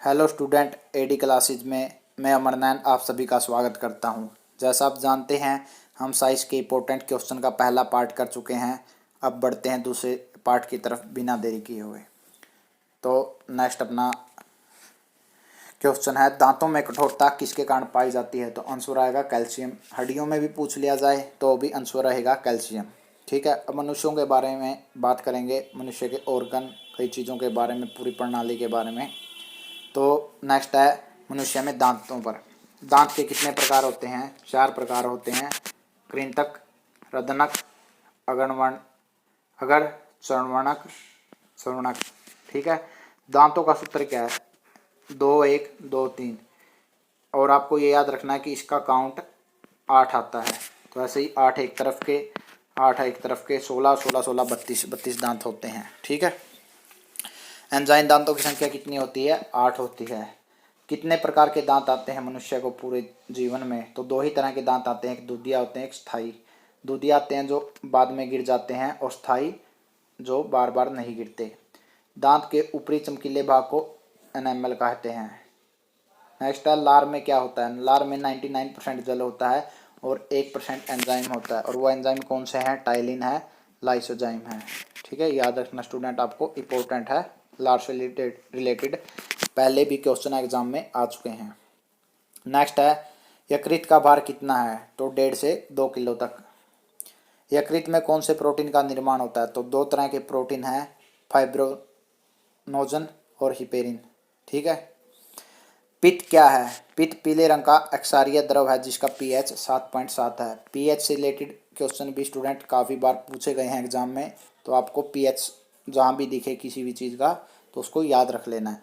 Hello student, AD classes में मैं अमरनैन आप सभी का स्वागत करता हूं। जैसा आप जानते हैं, हम साइंस के इम्पोर्टेंट क्वेश्चन का पहला पार्ट कर चुके हैं। अब बढ़ते हैं दूसरे पार्ट की तरफ बिना देरी किए हुए। तो नेक्स्ट अपना क्वेश्चन है, दांतों में कठोरता किसके कारण पाई जाती है? तो आंसर आएगा कैल्शियम। हड्डियों में भी पूछ लिया जाए तो भी आंसर रहेगा कैल्शियम। ठीक है, अब मनुष्यों के बारे में बात करेंगे, मनुष्य के ऑर्गन, कई चीज़ों के बारे में, पूरी प्रणाली के बारे में। तो नेक्स्ट है मनुष्य में दांतों पर। दांत के कितने प्रकार होते हैं? 4 प्रकार होते हैं। कृंतक, रदनक, अगणवर्ण, अगर, चर्वणक, श्रवणक। ठीक है, दांतों का सूत्र क्या है? 2 1 2 3। और आपको ये याद रखना है कि इसका काउंट 8 आता है। तो ऐसे ही 8 एक तरफ के, 8 एक तरफ के, 16 16 16 32 32 दांत होते हैं। ठीक है, एंजाइन दांतों की संख्या कितनी होती है? 8 होती है। कितने प्रकार के दांत आते हैं मनुष्य को पूरे जीवन में? तो 2 ही तरह के दांत आते हैं, एक दुधिया होते हैं, एक स्थायी। दुधिया आते हैं जो बाद में गिर जाते हैं, और स्थायी जो बार बार नहीं गिरते। दांत के ऊपरी चमकीले भाग को एनामल कहते हैं। नेक्स्ट है, लार में क्या होता है? लार में 99% जल होता है और 1% एंजाइम होता है। और वो एंजाइम कौन से हैं? टाइलिन है, लाइसोजाइम है। ठीक है, याद रखना स्टूडेंट, आपको इंपॉर्टेंट है, लार से रिलेटेड पहले भी क्वेश्चन एग्जाम में आ चुके हैं। नेक्स्ट है, यकृत का भार कितना है? तो 1.5 से 2 किलो तक। यकृत में कौन से प्रोटीन का निर्माण होता है? तो 2 तरह के प्रोटीन हैं, फाइब्रोनोजन और हिपेरिन। ठीक है, पित्त क्या है? पित्त पीले रंग का क्षारीय द्रव है जिसका पीएच 7.7 है। पीएच से रिलेटेड क्वेश्चन भी स्टूडेंट काफ़ी बार पूछे गए हैं एग्जाम में, तो आपको पीएच जहाँ भी दिखे किसी भी चीज़ का तो उसको याद रख लेना है।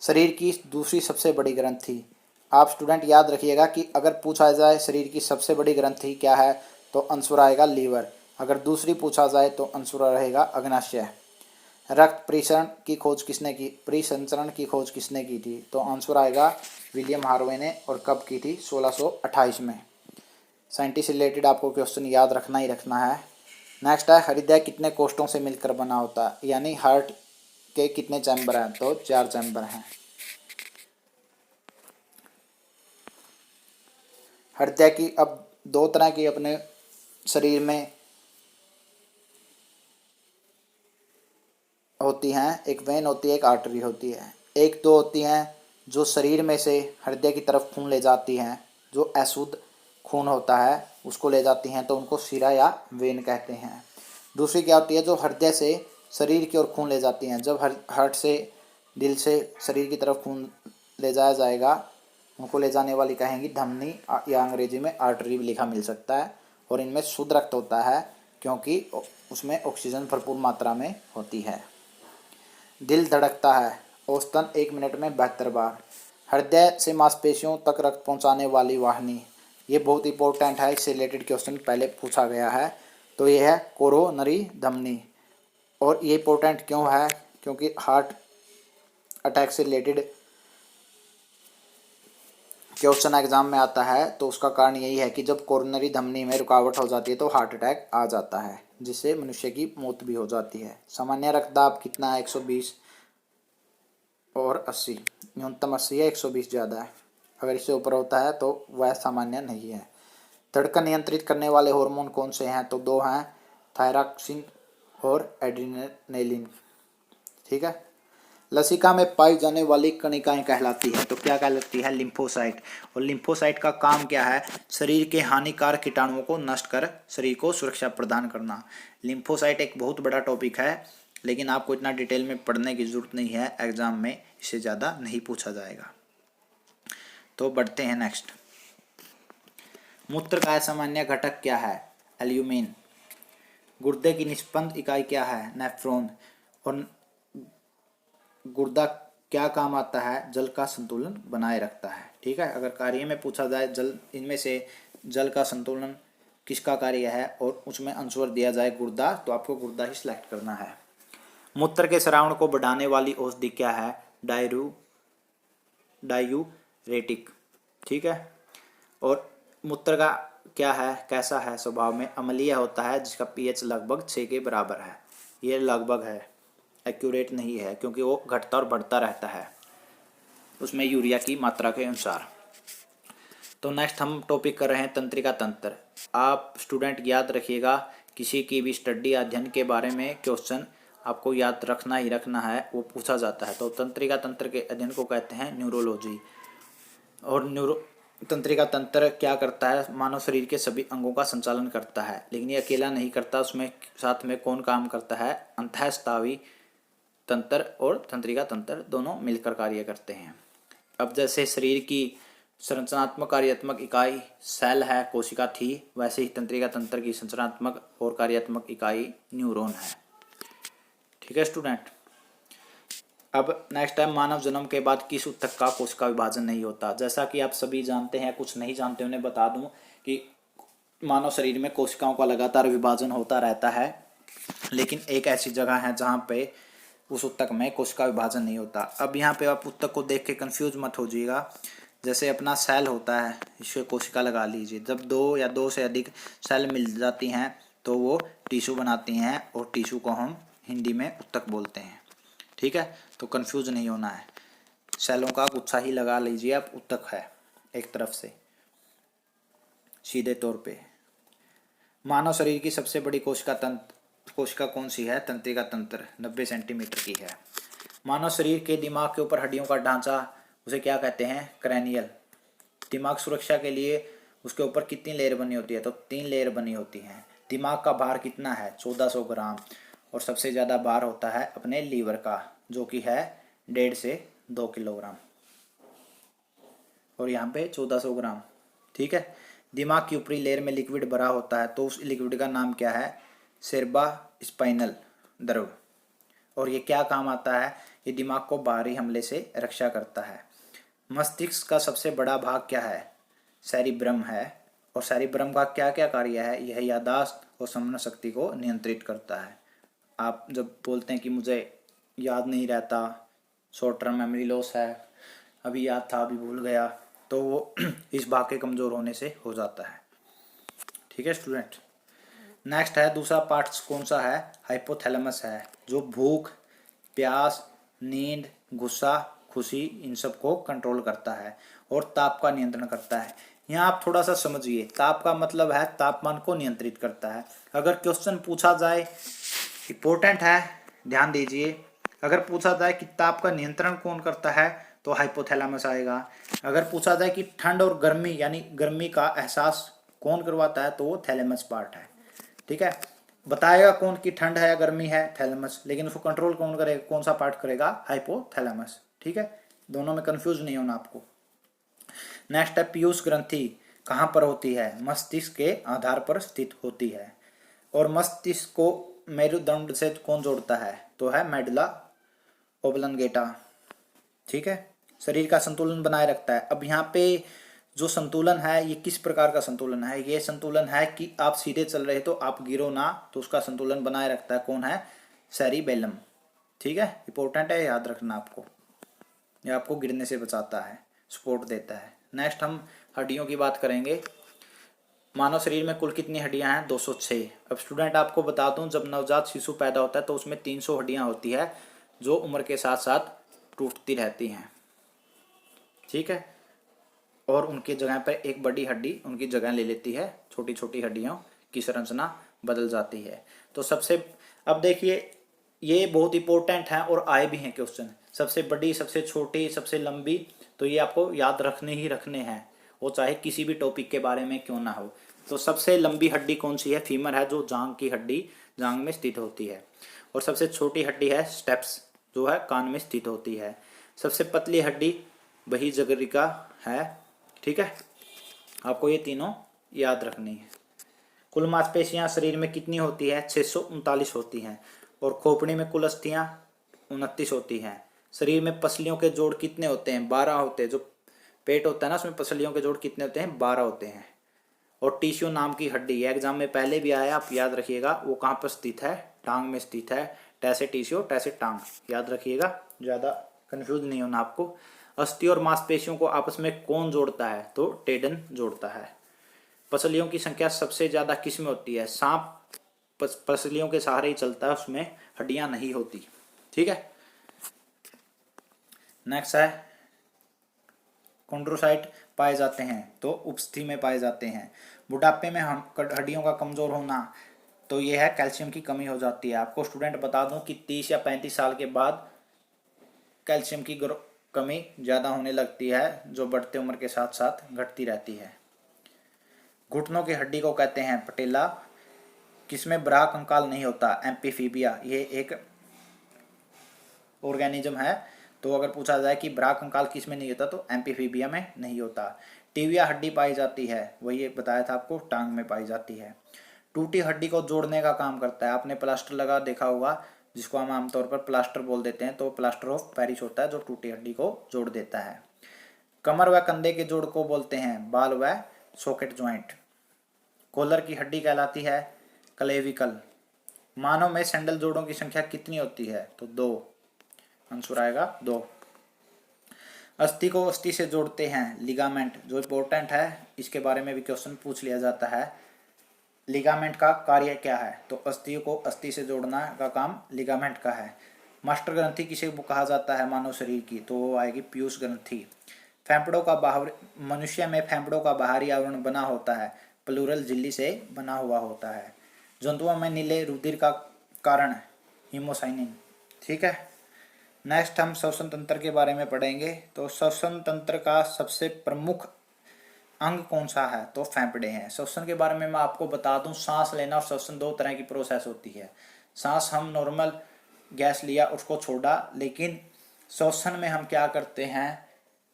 शरीर की दूसरी सबसे बड़ी ग्रंथि, आप स्टूडेंट याद रखिएगा कि अगर पूछा जाए शरीर की सबसे बड़ी ग्रंथि क्या है, तो आंसर आएगा लीवर। अगर दूसरी पूछा जाए तो आंसर रहेगा अग्नाशय। रक्त परिसरण की खोज किसने की? परिसंचरण की खोज किसने की थी? तो आंसर आएगा विलियम हार्वे ने। और कब की थी? 1628 में। साइंटिस्ट रिलेटेड आपको क्वेश्चन याद रखना ही रखना है। नेक्स्ट है, हृदय कितने कोष्ठों से मिलकर बना होता है? यानी हार्ट के कितने चैम्बर हैं? तो 4 चैम्बर हैं। हृदय की अब 2 तरह की अपने शरीर में होती हैं, एक वेन होती है, एक आर्टरी होती है। एक तो होती हैं जो शरीर में से हृदय की तरफ खून ले जाती हैं, जो अशुद्ध खून होता है उसको ले जाती हैं, तो उनको शिरा या वेन कहते हैं। दूसरी क्या होती है? जो हृदय से शरीर की ओर खून ले जाती हैं। जब हार्ट से, दिल से शरीर की तरफ खून ले जाया जाएगा, उनको ले जाने वाली कहेंगी धमनी, या अंग्रेजी में आर्टरी भी लिखा मिल सकता है। और इनमें शुद्ध रक्त होता है क्योंकि उसमें ऑक्सीजन भरपूर मात्रा में होती है। दिल धड़कता है औसतन 1 मिनट में 72 बार। हृदय से मांसपेशियों तक रक्त पहुंचाने वाली वाहिनी, ये बहुत इंपॉर्टेंट है, इससे रिलेटेड क्वेश्चन पहले पूछा गया है। तो ये है कोरोनरी धमनी। और ये इंपॉर्टेंट क्यों है? क्योंकि हार्ट अटैक से रिलेटेड क्वेश्चन एग्जाम में आता है, तो उसका कारण यही है कि जब कोरोनरी धमनी में रुकावट हो जाती है तो हार्ट अटैक आ जाता है, जिससे मनुष्य की मौत भी हो जाती है। सामान्य रक्तदाब कितना है? 120 और 80। न्यूनतम 80 है, 120 ज़्यादा है। अगर इससे ऊपर होता है तो वह सामान्य नहीं है। धड़कन नियंत्रित करने वाले हार्मोन कौन से हैं? तो 2 हैं, थायरॉक्सिन और एड्रेनलिन। ठीक है, लसिका में पाई जाने वाली कणिकाएं कहलाती है, तो क्या कहलाती है? लिम्फोसाइट। और लिम्फोसाइट का काम क्या है? शरीर के हानिकारक कीटाणुओं को नष्ट कर शरीर को सुरक्षा प्रदान करना। लिम्फोसाइट एक बहुत बड़ा टॉपिक है, लेकिन आपको इतना डिटेल में पढ़ने की जरूरत नहीं है, एग्जाम में इससे ज़्यादा नहीं पूछा जाएगा। तो बढ़ते हैं नेक्स्ट। मूत्र का सामान्य घटक क्या है? एल्यूमिन। गुर्दे की निष्पंद इकाई क्या है? नेफ्रॉन। और गुर्दा क्या काम आता है? जल का संतुलन बनाए रखता है। ठीक है, अगर कार्य में पूछा जाए जल, इनमें से जल का संतुलन किसका कार्य है और उसमें आंसर दिया जाए गुर्दा, तो आपको गुर्दा ही सिलेक्ट करना है। मूत्र के स्राव को बढ़ाने वाली औषधि क्या है? डायूरेटिक। ठीक है, और मूत्र का क्या है, कैसा है स्वभाव में? अम्लीय होता है, जिसका पीएच लगभग 6 के बराबर है। ये लगभग है, एक्यूरेट नहीं है, क्योंकि वो घटता और बढ़ता रहता है। उसमें यूरिया की मात्रा के अनुसार। तो नेक्स्ट हम टॉपिक कर रहे हैं तंत्रिका तंत्र। आप स्टूडेंट याद रखिएगा, किसी की भी स्टडी अध्ययन के बारे में क्वेश्चन आपको याद रखना ही रखना है, वो पूछा जाता है। तो तंत्रिका तंत्र के अध्ययन को कहते हैं न्यूरोलॉजी। और तंत्रिका तंत्र क्या करता है, मानव शरीर के सभी अंगों का संचालन करता है, लेकिन ये अकेला नहीं करता, उसमें साथ में कौन काम करता है, अंतःस्रावी तंत्र और तंत्रिका तंत्र दोनों मिलकर कार्य करते हैं। अब जैसे शरीर की संरचनात्मक कार्यात्मक इकाई सेल है, कोशिका थी, वैसे ही तंत्रिका तंत्र की संरचनात्मक और कार्यात्मक इकाई न्यूरॉन है। ठीक है स्टूडेंट। अब नेक्स्ट है, मानव जन्म के बाद किस ऊतक का कोशिका विभाजन नहीं होता। जैसा कि आप सभी जानते हैं, कुछ नहीं जानते उन्हें बता दूं कि मानव शरीर में कोशिकाओं का लगातार विभाजन होता रहता है, लेकिन एक ऐसी जगह है जहाँ पे उस ऊतक में कोशिका विभाजन नहीं होता। अब यहाँ पे आप ऊतक को देख के कंफ्यूज मत हो जाइएगा। जैसे अपना सेल होता है, इसके कोशिका लगा लीजिए। जब दो या दो से अधिक सेल मिल जाती हैं तो वो टिश्यू बनाती हैं, और टिश्यू को हम हिंदी में ऊतक बोलते हैं। ठीक है, तो कंफ्यूज नहीं होना है, सेलों का गुच्छा ही लगा लीजिए आप, ऊतक है एक तरफ से सीधे तौर पे। मानव शरीर की सबसे बड़ी कोशिका कौन सी है, तंत्रिका तंत्र, 90 सेंटीमीटर की है। मानव शरीर के दिमाग के ऊपर हड्डियों का ढांचा, उसे क्या कहते हैं, क्रैनियल। दिमाग सुरक्षा के लिए उसके ऊपर कितनी लेयर बनी होती है, तो 3 लेयर बनी होती हैं। दिमाग का भार कितना है, 1400 ग्राम, और सबसे ज़्यादा भार होता है अपने लीवर का, जो कि है 1.5 से 2 किलोग्राम, और यहाँ पे 1400 ग्राम। ठीक है। दिमाग की ऊपरी लेयर में लिक्विड भरा होता है, तो उस लिक्विड का नाम क्या है, सेरेब्रा स्पाइनल द्रव। और ये क्या काम आता है, ये दिमाग को बाहरी हमले से रक्षा करता है। मस्तिष्क का सबसे बड़ा भाग क्या है, सेरिब्रम है। और सेरिब्रम का क्या क्या कार्य है, यह याददाश्त और स्मरण शक्ति को नियंत्रित करता है। आप जब बोलते हैं कि मुझे याद नहीं रहता, शॉर्ट टर्म मेमोरी लॉस है, अभी याद था अभी भूल गया, तो वो इस भाग के कमज़ोर होने से हो जाता है। ठीक है स्टूडेंट। नेक्स्ट है, दूसरा पार्ट कौन सा है, हाइपोथैलेमस है, जो भूख, प्यास, नींद, गुस्सा, खुशी, इन सब को कंट्रोल करता है और ताप का नियंत्रण करता है। यहाँ आप थोड़ा सा समझिए, ताप का मतलब है तापमान को नियंत्रित करता है। अगर क्वेश्चन पूछा जाए, इंपॉर्टेंट है, ध्यान दीजिए, अगर पूछा जाए कि ताप का नियंत्रण कौन करता है तो हाइपोथैलेमस आएगा। अगर पूछा जाए कि ठंड और गर्मी यानी गर्मी का एहसास कौन करवाता है तो वो थैलेमस पार्ट है। ठीक है, बताएगा कौन कि ठंड है या गर्मी है, थैलेमस, लेकिन उसको कंट्रोल कौन करेगा, कौन सा पार्ट करेगा, हाइपोथैलेमस। ठीक है, दोनों में कंफ्यूज नहीं होना आपको। नेक्स्ट है, पीयूष ग्रंथि कहाँ पर होती है, मस्तिष्क के आधार पर स्थित होती है। और मस्तिष्क को मेरुदंड से कौन जोड़ता है, तो है मेडुला ओब्लंगेटा। ठीक है, शरीर का संतुलन बनाए रखता है। अब यहाँ पे जो संतुलन है, ये किस प्रकार का संतुलन है, ये संतुलन है कि आप सीधे चल रहे तो आप गिरो ना, तो उसका संतुलन बनाए रखता है कौन है, सेरिबेलम। ठीक है, इंपॉर्टेंट है, याद रखना आपको, ये आपको गिरने से बचाता है, सपोर्ट देता है। नेक्स्ट हम हड्डियों की बात करेंगे। मानव शरीर में कुल कितनी हड्डियां हैं, 206। अब स्टूडेंट आपको बता दूं, जब नवजात शिशु पैदा होता है तो उसमें 300 हड्डियां होती है, जो उम्र के साथ साथ टूटती रहती हैं। ठीक है, और उनकी जगह पर एक बड़ी हड्डी उनकी जगह ले लेती है, छोटी छोटी हड्डियों की संरचना बदल जाती है। तो सबसे, अब देखिए ये बहुत इंपॉर्टेंट है और आए भी हैं क्वेश्चन, सबसे बड़ी, सबसे छोटी, सबसे लंबी, तो ये आपको याद रखने ही रखने हैं, वो चाहे किसी भी टॉपिक के बारे में क्यों ना हो। तो सबसे लंबी हड्डी कौन सी है, फीमर है, जो जांग की हड्डी जांग में स्थित होती है। और सबसे छोटी हड्डी है स्टेप्स, जो है कान में स्थित होती है। सबसे पतली हड्डी बहिर्जगरिका है। ठीक है, आपको ये तीनों याद रखनी है। कुल मांसपेशियां शरीर में कितनी होती है, 639 होती हैं। और खोपड़ी में कुल अस्थियां 29 होती हैं। शरीर में पसलियों के जोड़ कितने होते हैं, 12 होते हैं। जो पेट होता है ना, उसमें पसलियों के जोड़ कितने होते हैं, 12 होते हैं। और टिश्यू नाम की हड्डी, एग्जाम में पहले भी आया, आप याद रखिएगा, वो कहाँ पर स्थित है, टांग में स्थित है। टैसे टिश्यू, टैसे टांग, याद रखिएगा, ज़्यादा कन्फ्यूज नहीं होना आपको। अस्थि और मांसपेशियों को आपस में कौन जोड़ता है, तो टेंडन जोड़ता है। पसलियों की संख्या सबसे ज़्यादा किस में होती है, सांप पसलियों के सहारे ही चलता है, उसमें हड्डियां नहीं होती। ठीक है, नेक्स्ट है, कॉन्ड्रोसाइट पाए जाते हैं तो उपस्थिति में पाए जाते हैं। बुढ़ापे में हम हड्डियों का कमजोर होना, तो ये है कैल्शियम की कमी हो जाती है। आपको स्टूडेंट बता दूं कि 30 या 35 साल के बाद कैल्शियम की कमी ज़्यादा होने लगती है, जो बढ़ते उम्र के साथ साथ घटती रहती है। घुटनों की हड्डी को कहते हैं पटेला, किसमें ब्रा कंकाल नहीं होता, एम्फीबीया, ये एक ऑर्गेनिज्म है। तो अगर पूछा जाए कि ब्रा कंकाल किस में नहीं होता तो एम्फीबीया में नहीं होता। टिबिया हड्डी पाई जाती है, वही बताया था आपको, टांग में पाई जाती है। टूटी हड्डी को जोड़ने का काम करता है। आपने प्लास्टर लगा देखा होगा, जिसको हम आमतौर पर प्लास्टर बोल देते हैं, तो प्लास्टर ऑफ पेरिस होता है जो टूटी हड्डी को जोड़ देता है। कमर व कंधे के जोड़ को बोलते हैं बाल व सॉकेट ज्वाइंट। कॉलर की हड्डी कहलाती है क्लेविकल। मानव में सैंडल जोड़ों की संख्या कितनी होती है, तो 2, आंसर आएगा 2। अस्थि को अस्थि से जोड़ते हैं लिगामेंट, जो इंपॉर्टेंट है, इसके बारे में भी क्वेश्चन पूछ लिया जाता है। लिगामेंट का कार्य क्या है, तो अस्थि को अस्थि से जोड़ना का काम लिगामेंट का है। मास्टर ग्रंथि किसे कहा जाता है मानव शरीर की, तो वो आएगी पीयूष ग्रंथि। फेफड़ों का बाहर, मनुष्य में फेफड़ों का बाहरी आवरण बना होता है, प्लूरल झिल्ली से बना हुआ होता है। जंतुओं में नीले रुधिर का कारण हीमोसाइनिन। ठीक है, नेक्स्ट हम श्वसन तंत्र के बारे में पढ़ेंगे। तो श्वसन तंत्र का सबसे प्रमुख अंग कौन सा है, तो फेफड़े हैं। श्वसन के बारे में मैं आपको बता दूं, सांस लेना और श्वसन 2 तरह की प्रोसेस होती है। सांस हम नॉर्मल गैस लिया उसको छोड़ा, लेकिन श्वसन में हम क्या करते हैं,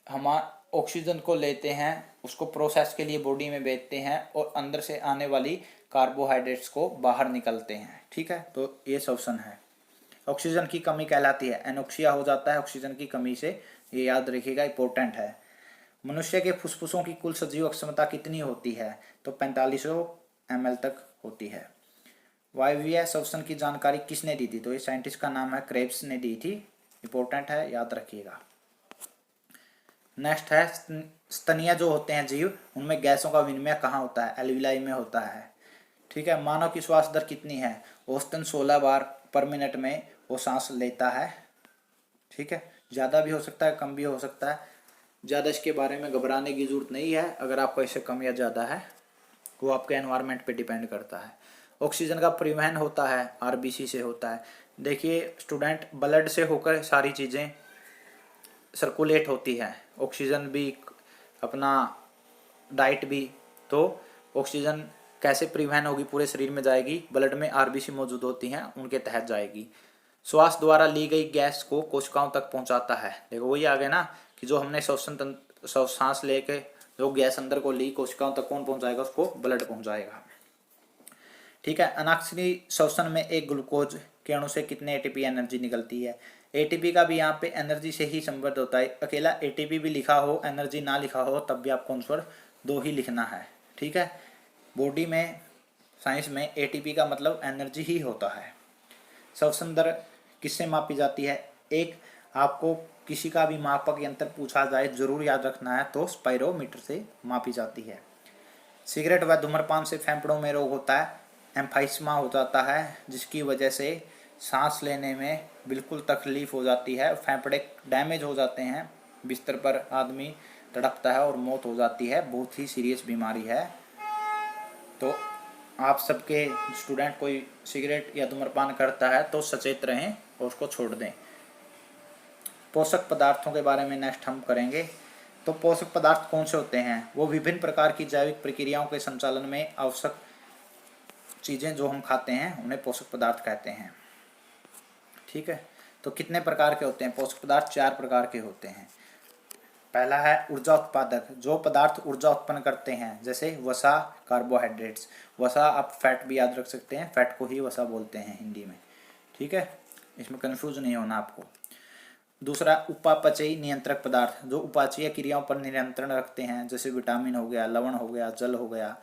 हम ऑक्सीजन को लेते हैं, उसको प्रोसेस के लिए बॉडी में भेजते हैं और अंदर से आने वाली कार्बोहाइड्रेट्स को बाहर निकलते हैं। ठीक है, तो ये श्वसन है। ऑक्सीजन की कमी कहलाती है, एनोक्सिया हो जाता है ऑक्सीजन की कमी से, ये याद रखिएगा, इंपॉर्टेंट है। मनुष्य के फुफ्फुसों की कुल सजीव क्षमता कितनी होती है, तो 4500 ml तक होती है। वायवीय श्वसन की जानकारी किसने दी थी, तो ये साइंटिस्ट का नाम है क्रेब्स ने दी थी, इंपॉर्टेंट है, याद रखिएगा। नेक्स्ट है स्तनीय जो होते हैं जीव, उनमें गैसों का विनिमय कहाँ होता है, एल्विलाई में होता है। ठीक है, मानव की श्वास दर कितनी है, औसतन 16 बार पर मिनट में वो सांस लेता है। ठीक है, ज़्यादा भी हो सकता है, कम भी हो सकता है, ज़्यादा इसके बारे में घबराने की जरूरत नहीं है। अगर आपको इससे कम या ज़्यादा है, वो आपके एनवायरनमेंट पे डिपेंड करता है। ऑक्सीजन का परिवहन होता है आरबीसी से होता है। देखिए स्टूडेंट, ब्लड से होकर सारी चीज़ें सर्कुलेट होती है, ऑक्सीजन भी, अपना डाइट भी। तो ऑक्सीजन कैसे परिवहन होगी, पूरे शरीर में जाएगी, ब्लड में आरबीसी मौजूद होती हैं, उनके तहत जाएगी। श्वास द्वारा ली गई गैस को कोशिकाओं तक पहुंचाता है। देखो वही आ गया ना कि जो हमने सांस लेके जो गैस अंदर को ली, कोशिकाओं तक कौन पहुंचाएगा, उसको ब्लड पहुंचाएगा। ठीक है, अनाक्षरी श्वसन में एक ग्लूकोज के अणु से कितने एटीपी एनर्जी निकलती है। एटीपी का भी यहाँ पे एनर्जी से ही संबंध होता है। अकेला एटीपी भी लिखा हो, एनर्जी ना लिखा हो, तब भी आपको आंसर 2 ही लिखना है। ठीक है, बॉडी में, साइंस में एटीपी का मतलब एनर्जी ही होता है। श्वसन दर किससे मापी जाती है, एक आपको किसी का भी मापक यंत्र पूछा जाए जरूर याद रखना है, तो स्पाइरोमीटर से मापी जाती है। सिगरेट व धूम्रपान से फेफड़ों में रोग होता है, एम्फाइस्मा हो जाता है, जिसकी वजह से सांस लेने में बिल्कुल तकलीफ हो जाती है, फेफड़े डैमेज हो जाते हैं, बिस्तर पर आदमी तड़पता है और मौत हो जाती है। बहुत ही सीरियस बीमारी है। तो आप सबके स्टूडेंट कोई सिगरेट या धूम्रपान करता है तो सचेत रहें और उसको छोड़ दें। पोषक पदार्थों के बारे में नेक्स्ट हम करेंगे। तो पोषक पदार्थ कौन से होते हैं, वो विभिन्न प्रकार की जैविक प्रक्रियाओं के संचालन में आवश्यक चीज़ें जो हम खाते हैं उन्हें पोषक पदार्थ कहते हैं। ठीक है, तो कितने प्रकार के होते हैं पोषक पदार्थ, 4 प्रकार के होते हैं। पहला है ऊर्जा उत्पादक, जो पदार्थ ऊर्जा उत्पन्न करते हैं, जैसे वसा, कार्बोहाइड्रेट्स। वसा आप फैट भी याद रख सकते हैं, फैट को ही वसा बोलते हैं हिंदी में। ठीक है, इसमें कंफ्यूज नहीं होना आपको। दूसरा उपापचयी नियंत्रक पदार्थ, जो उपाचयी क्रियाओं पर नियंत्रण रखते हैं, जैसे विटामिन हो गया, लवण हो गया, जल हो गया।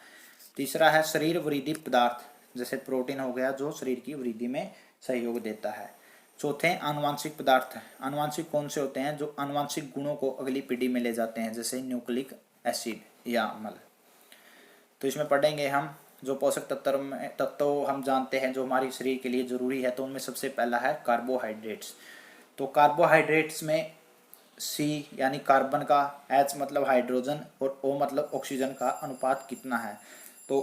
तीसरा है शरीर वृद्धि पदार्थ, जैसे प्रोटीन हो गया, जो शरीर की वृद्धि में सहयोग देता है। चौथे आनुवांशिक पदार्थ, आनुवांशिक कौन से होते हैं, जो आनुवांशिक गुणों को अगली पीढ़ी में ले जाते हैं, जैसे न्यूक्लिक एसिड या अम्ल। तो इसमें पढ़ेंगे हम जो पोषक तत्व हम जानते हैं जो हमारे शरीर के लिए जरूरी है। तो उनमें सबसे पहला है कार्बोहाइड्रेट्स। तो कार्बोहाइड्रेट्स में सी यानी कार्बन का, H मतलब हाइड्रोजन और O मतलब ऑक्सीजन का अनुपात कितना है। तो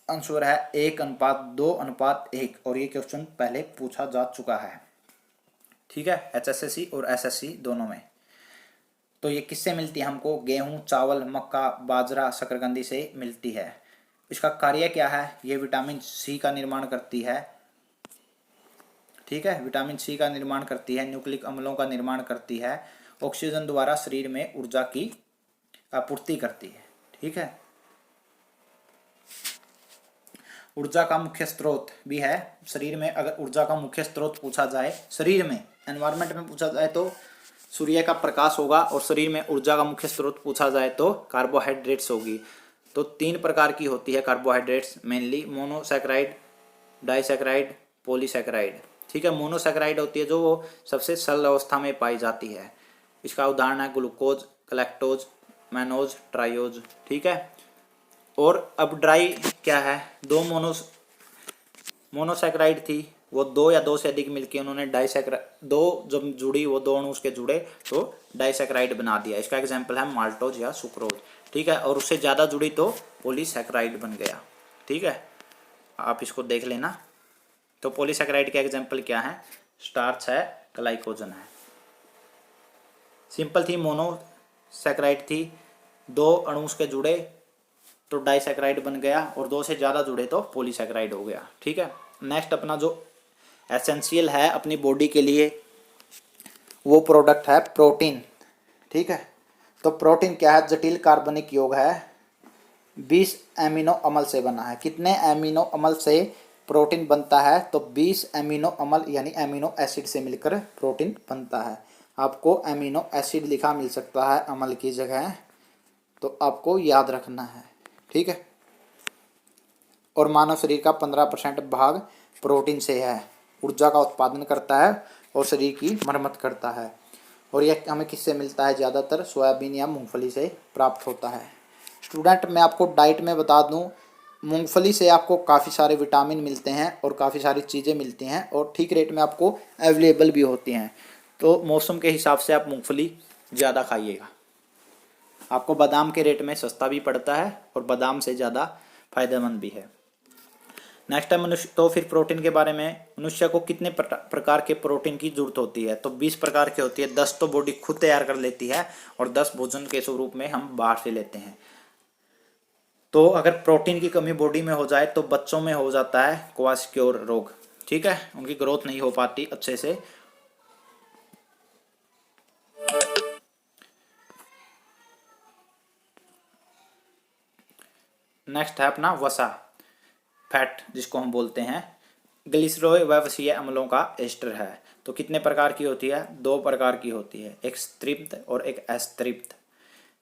आंसर है 1:2:1 और ये क्वेश्चन पहले पूछा जा चुका है। ठीक है, HSSC और SSC दोनों में। तो ये किससे मिलती है हमको, गेहूं, चावल, मक्का, बाजरा, शकरकंदी से मिलती है। इसका कार्य क्या है, ये विटामिन सी का निर्माण करती है। ठीक है, विटामिन सी का निर्माण करती है, न्यूक्लिक अम्लों का निर्माण करती है, ऑक्सीजन द्वारा शरीर में ऊर्जा की आपूर्ति करती है। ठीक है, ऊर्जा का मुख्य स्रोत भी है शरीर में। अगर ऊर्जा का मुख्य स्रोत पूछा जाए शरीर में, एनवायरनमेंट में पूछा जाए तो सूर्य का प्रकाश होगा, और शरीर में ऊर्जा का मुख्य स्रोत पूछा जाए तो कार्बोहाइड्रेट्स होगी। तो 3 प्रकार की होती है carbohydrates mainly, monosaccharide, disaccharide, polysaccharide. ठीक है, मोनोसैकेराइड होती है जो वो सबसे सरल अवस्था में पाई जाती है। इसका उदाहरण है ग्लूकोज, गैलेक्टोज, मैनोज, ट्राइयोज। ठीक है, और अब ड्राई क्या है, दो मोनोसैकेराइड थी, वो 2 या 2 से अधिक मिलके उन्होंने डाइसैकेराइड, 2 जब जुड़ी, वो 2 अणु उसके जुड़े तो डाइसैकेराइड बना दिया। इसका एग्जांपल है माल्टोज या सुक्रोज। ठीक है, और उससे ज़्यादा जुड़ी तो पॉलीसैकेराइड बन गया। ठीक है, आप इसको देख लेना। तो पॉलीसैकेराइड के एग्जांपल क्या है, स्टार्च है, ग्लाइकोजन है। सिंपल थी, मोनोसैकेराइड थी, 2 अणु उसके जुड़े तो डाइसैकेराइड बन गया, और 2 से ज़्यादा जुड़े तो पॉलीसैकेराइड हो गया। ठीक है, नेक्स्ट अपना जो एसेंशियल है अपनी बॉडी के लिए वो प्रोडक्ट है प्रोटीन। ठीक है, तो प्रोटीन क्या है, जटिल कार्बनिक यौग है, 20 एमिनो अम्ल से बना है। कितने एमिनो अम्ल से प्रोटीन बनता है, तो 20 एमिनो अम्ल यानी एमिनो एसिड से मिलकर प्रोटीन बनता है। आपको एमिनो एसिड लिखा मिल सकता है अम्ल की जगह, तो आपको याद रखना है। ठीक है, और मानव शरीर का 15% भाग प्रोटीन से है, ऊर्जा का उत्पादन करता है और शरीर की मरम्मत करता है। और यह हमें किससे मिलता है, ज़्यादातर सोयाबीन या मूंगफली से प्राप्त होता है। स्टूडेंट, मैं आपको डाइट में बता दूं, मूंगफली से आपको काफ़ी सारे विटामिन मिलते हैं और काफ़ी सारी चीज़ें मिलती हैं, और ठीक रेट में आपको अवेलेबल भी होती हैं। तो मौसम के हिसाब से आप मूंगफली ज़्यादा खाइएगा। आपको बादाम के रेट में सस्ता भी पड़ता है और बादाम से ज़्यादा फायदेमंद भी है। नेक्स्ट है मनुष्य। तो फिर प्रोटीन के बारे में, मनुष्य को कितने प्रकार के प्रोटीन की जरूरत होती है, तो 20 प्रकार की होती है। 10 तो बॉडी खुद तैयार कर लेती है और 10 भोजन के स्वरूप में हम बाहर से लेते हैं। तो अगर प्रोटीन की कमी बॉडी में हो जाए तो बच्चों में हो जाता है क्वाशक्योर रोग। ठीक है, उनकी ग्रोथ नहीं हो पाती अच्छे से। नेक्स्ट है अपना वसा, फैट जिसको हम बोलते हैं, ग्लिसरॉल ववसीय अम्लों का एस्टर है। तो कितने प्रकार की होती है, 2 प्रकार की होती है, एक स्त्रिप्त और एक अस्तृप्त।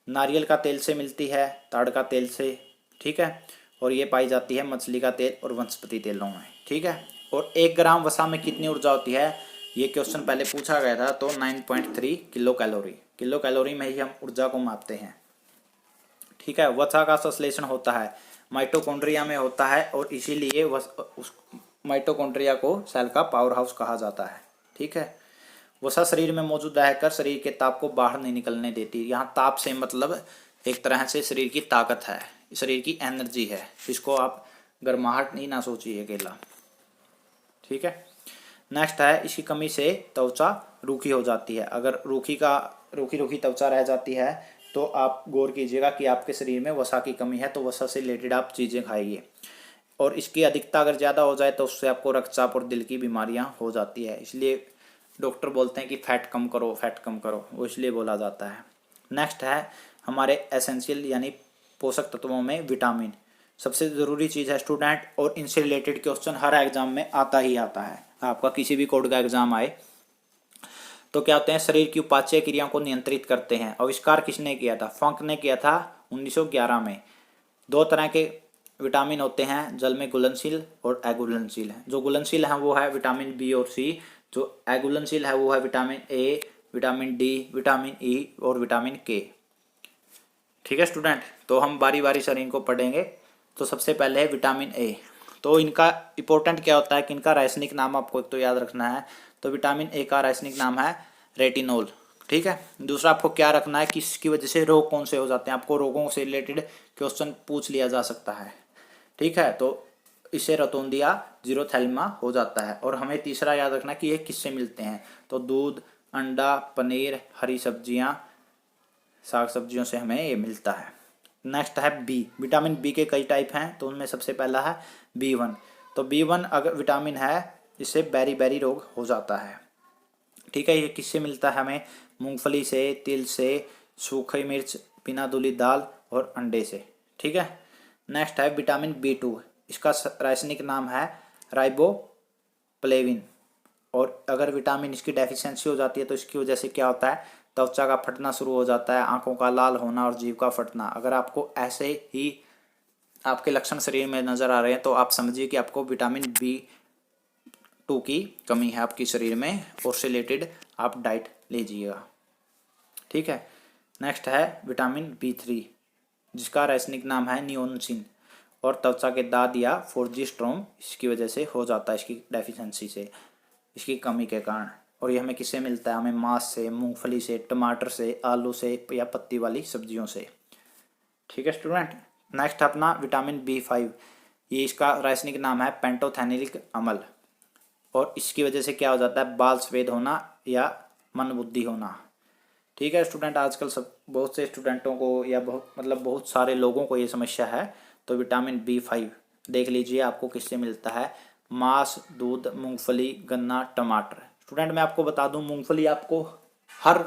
नारियल का तेल से मिलती है, ताड़ का तेल से। ठीक है, और ये पाई जाती है मछली का तेल और वनस्पति तेलों में। ठीक है, और 1 ग्राम वसा में कितनी ऊर्जा होती है, ये क्वेश्चन पहले पूछा गया था। तो 9.3 किलो कैलोरी, किलो कैलोरी में ही हम ऊर्जा को मापते हैं। ठीक है, वसा का संश्लेषण होता है माइटोकॉन्ड्रिया में होता है, और इसीलिए उस माइटोकॉन्ड्रिया को सेल का पावर हाउस कहा जाता है। ठीक है, वसा शरीर में मौजूद रहकर शरीर के ताप को बाहर नहीं निकलने देती। यहाँ ताप से मतलब एक तरह से शरीर की ताकत है, शरीर की एनर्जी है, इसको आप गर्माहट नहीं ना सोचिए अकेला। ठीक है, नेक्स्ट है, इसकी कमी से त्वचा रूखी हो जाती है। अगर रूखी त्वचा रह जाती है तो आप गौर कीजिएगा कि आपके शरीर में वसा की कमी है, तो वसा से रिलेटेड आप चीज़ें खाइए। और इसकी अधिकता अगर ज़्यादा हो जाए तो उससे आपको रक्तचाप और दिल की बीमारियां हो जाती है। इसलिए डॉक्टर बोलते हैं कि फैट कम करो, फैट कम करो, वो इसलिए बोला जाता है। नेक्स्ट है हमारे एसेंशियल यानी पोषक तत्वों में विटामिन, सबसे ज़रूरी चीज़ है स्टूडेंट, और इनसे रिलेटेड क्वेश्चन हर एग्जाम में आता ही आता है। आपका किसी भी कोड का एग्जाम आए तो क्या होते हैं, शरीर की उपाच्य क्रियाओं को नियंत्रित करते हैं। आविष्कार किसने किया था, फंक ने किया था 1911 में। 2 तरह के विटामिन होते हैं, जल में घुलनशील और अघुलनशील है। जो घुलनशील है वो है विटामिन बी और सी, जो अघुलनशील है वो है vitamin A, vitamin D, vitamin E और विटामिन के। ठीक है स्टूडेंट, तो हम बारी बारी सर इनको पढ़ेंगे। तो सबसे पहले है विटामिन ए। तो इनका इंपॉर्टेंट क्या होता है कि इनका रासायनिक नाम आपको एक तो याद रखना है। तो विटामिन ए का रासायनिक नाम है रेटिनोल। ठीक है। दूसरा आपको क्या रखना है कि इसकी वजह से रोग कौन से हो जाते हैं, आपको रोगों से रिलेटेड क्वेश्चन पूछ लिया जा सकता है। ठीक है, तो इससे रतौंदिया जीरोथैल्मा हो जाता है। और हमें तीसरा याद रखना कि ये किससे मिलते हैं, तो दूध, अंडा, पनीर, हरी सब्जियां, साग सब्जियों से हमें ये मिलता है। नेक्स्ट है बी। विटामिन बी के कई टाइप हैं, तो उनमें सबसे पहला है B1। तो B1 अगर विटामिन है, इससे बैरी बैरी रोग हो जाता है। ठीक है, ये किससे मिलता है हमें, मूंगफली से, तिल से, सूखी मिर्च, बिना धुली दाल और अंडे से। ठीक है। नेक्स्ट है विटामिन B2। इसका रासायनिक नाम है राइबोप्लेविन। और अगर विटामिन इसकी डेफिशिएंसी हो जाती है तो इसकी वजह से क्या होता है, त्वचा का फटना शुरू हो जाता है, आंखों का लाल होना और जीभ का फटना। अगर आपको ऐसे ही आपके लक्षण शरीर में नजर आ रहे हैं तो आप समझिए कि आपको विटामिन B2 की कमी है आपके शरीर में, और उससे रिलेटेड आप डाइट लीजिएगा। ठीक है। नेक्स्ट है विटामिन B3, जिसका रासायनिक नाम है नियोसिन। और त्वचा के दाद या फोर्जिस्ट्रोम इसकी वजह से हो जाता है, इसकी डेफिशिएंसी से, इसकी कमी के कारण। और ये हमें किससे मिलता है, हमें मांस से, मूंगफली से, टमाटर से, आलू से या पत्ती वाली सब्जियों से। ठीक है स्टूडेंट। नेक्स्ट अपना विटामिन B5। ये इसका रासायनिक नाम है पेंटोथेनिलिक अम्ल। और इसकी वजह से क्या हो जाता है, बाल सफ़ेद होना या मंदबुद्धि होना। ठीक है स्टूडेंट, आजकल सब बहुत से स्टूडेंटों को या बहुत सारे लोगों को ये समस्या है। तो विटामिन B5 देख लीजिए आपको किससे मिलता है, मांस, दूध, मूंगफली, गन्ना, टमाटर। स्टूडेंट मैं आपको बता दूं, मूंगफली आपको